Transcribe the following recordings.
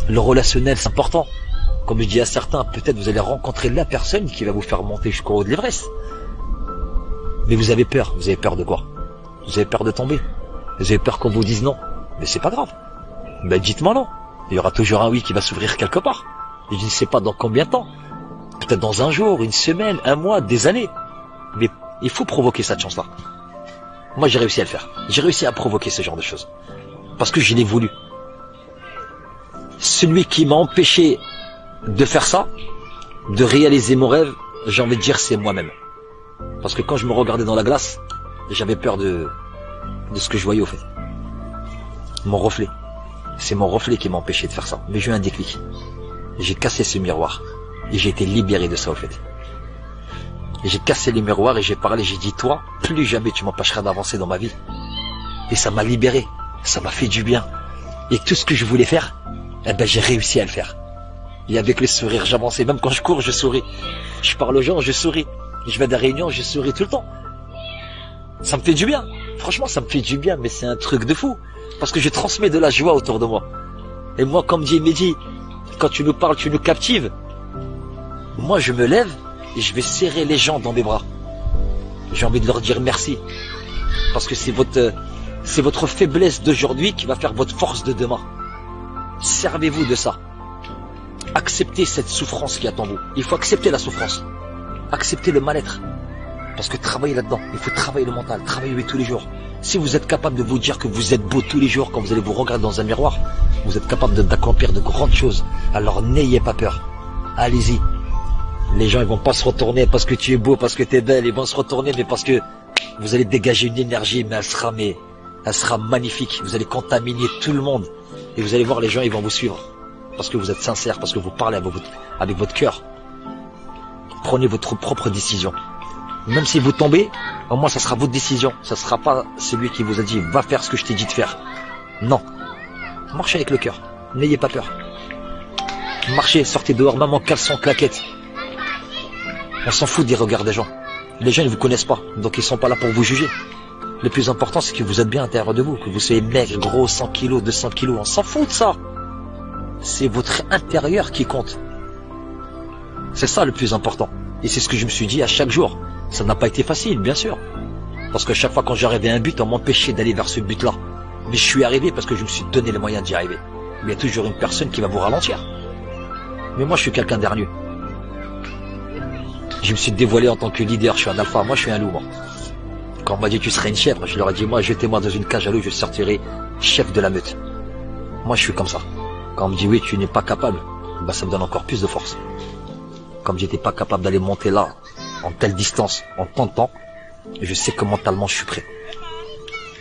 Le relationnel, c'est important. Comme je dis à certains, peut-être vous allez rencontrer la personne qui va vous faire monter jusqu'au haut de l'Everest. Mais vous avez peur. Vous avez peur de quoi? Vous avez peur de tomber. Vous avez peur qu'on vous dise non. Mais c'est pas grave. Ben dites-moi non. Il y aura toujours un oui qui va s'ouvrir quelque part. Et je ne sais pas dans combien de temps. Peut-être dans un jour, une semaine, un mois, des années. Mais il faut provoquer cette chance-là. Moi, j'ai réussi à le faire. J'ai réussi à provoquer ce genre de choses. Parce que je l'ai voulu. Celui qui m'a empêché de faire ça, de réaliser mon rêve, j'ai envie de dire c'est moi-même. Parce que quand je me regardais dans la glace, j'avais peur de ce que je voyais au fait. Mon reflet. C'est mon reflet qui m'a empêché de faire ça. Mais j'ai eu un déclic. J'ai cassé ce miroir. Et j'ai été libéré de ça au fait. Et j'ai cassé les miroirs et j'ai parlé, j'ai dit toi, plus jamais tu m'empêcheras d'avancer dans ma vie. Et ça m'a libéré. Ça m'a fait du bien. Et tout ce que je voulais faire, eh ben j'ai réussi à le faire. Et avec le sourire, j'avançais. Même quand je cours, je souris. Je parle aux gens, je souris. Je vais à des réunions, je souris tout le temps. Ça me fait du bien. Franchement, ça me fait du bien, mais c'est un truc de fou. Parce que je transmets de la joie autour de moi. Et moi, comme dit Mehdi, quand tu nous parles, tu nous captives. Moi, je me lève et je vais serrer les gens dans mes bras. J'ai envie de leur dire merci. Parce que c'est votre faiblesse d'aujourd'hui qui va faire votre force de demain. Servez-vous de ça. Acceptez cette souffrance qui est en vous. Il faut accepter la souffrance. Acceptez le mal-être. Parce que travaillez là-dedans. Il faut travailler le mental. Travaillez tous les jours. Si vous êtes capable de vous dire que vous êtes beau tous les jours quand vous allez vous regarder dans un miroir, vous êtes capable d'accomplir de grandes choses. Alors n'ayez pas peur. Allez-y. Les gens ils vont pas se retourner parce que tu es beau, parce que tu es belle. Ils vont se retourner mais parce que vous allez dégager une énergie, mais elle sera magnifique. Vous allez contaminer tout le monde. Et vous allez voir les gens ils vont vous suivre. Parce que vous êtes sincère, parce que vous parlez avec votre cœur. Prenez votre propre décision. Même si vous tombez, au moins ça sera votre décision. Ça sera pas celui qui vous a dit va faire ce que je t'ai dit de faire. Non. Marchez avec le cœur. N'ayez pas peur. Marchez, sortez dehors, même en caleçon, claquette. On s'en fout des regards des gens. Les gens ne vous connaissent pas, donc ils sont pas là pour vous juger. Le plus important c'est que vous êtes bien à l'intérieur de vous, que vous soyez maigre, gros, 100 kilos, 200 kilos, on s'en fout de ça. C'est votre intérieur qui compte. C'est ça le plus important. Et c'est ce que je me suis dit à chaque jour. Ça n'a pas été facile, bien sûr. Parce que chaque fois quand j'arrivais à un but, on m'empêchait d'aller vers ce but-là. Mais je suis arrivé parce que je me suis donné les moyens d'y arriver. Mais il y a toujours une personne qui va vous ralentir. Mais moi, je suis quelqu'un d'hargneux. Je me suis dévoilé en tant que leader. Je suis un alpha. Moi, je suis un loup, moi. Quand on m'a dit tu serais une chèvre, je leur ai dit moi, jetez-moi dans une cage à loup, je sortirai chef de la meute. Moi, je suis comme ça. Quand on me dit oui, tu n'es pas capable, bah, ça me donne encore plus de force. Comme j'étais pas capable d'aller monter là, en telle distance, en tant de temps, je sais que mentalement je suis prêt.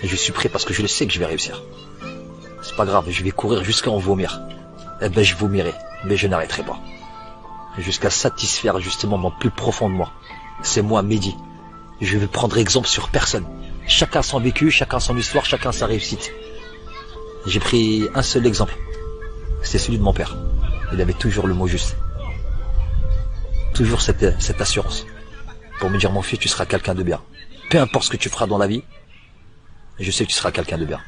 Et je suis prêt parce que je le sais que je vais réussir. C'est pas grave, je vais courir jusqu'à en vomir. Eh ben je vomirai, mais je n'arrêterai pas. Jusqu'à satisfaire justement mon plus profond de moi. C'est moi, Mehdi. Je vais prendre exemple sur personne. Chacun son vécu, chacun son histoire, chacun sa réussite. J'ai pris un seul exemple. C'est celui de mon père. Il avait toujours le mot juste. Toujours cette assurance. Pour me dire mon fils, tu seras quelqu'un de bien. Peu importe ce que tu feras dans la vie, je sais que tu seras quelqu'un de bien.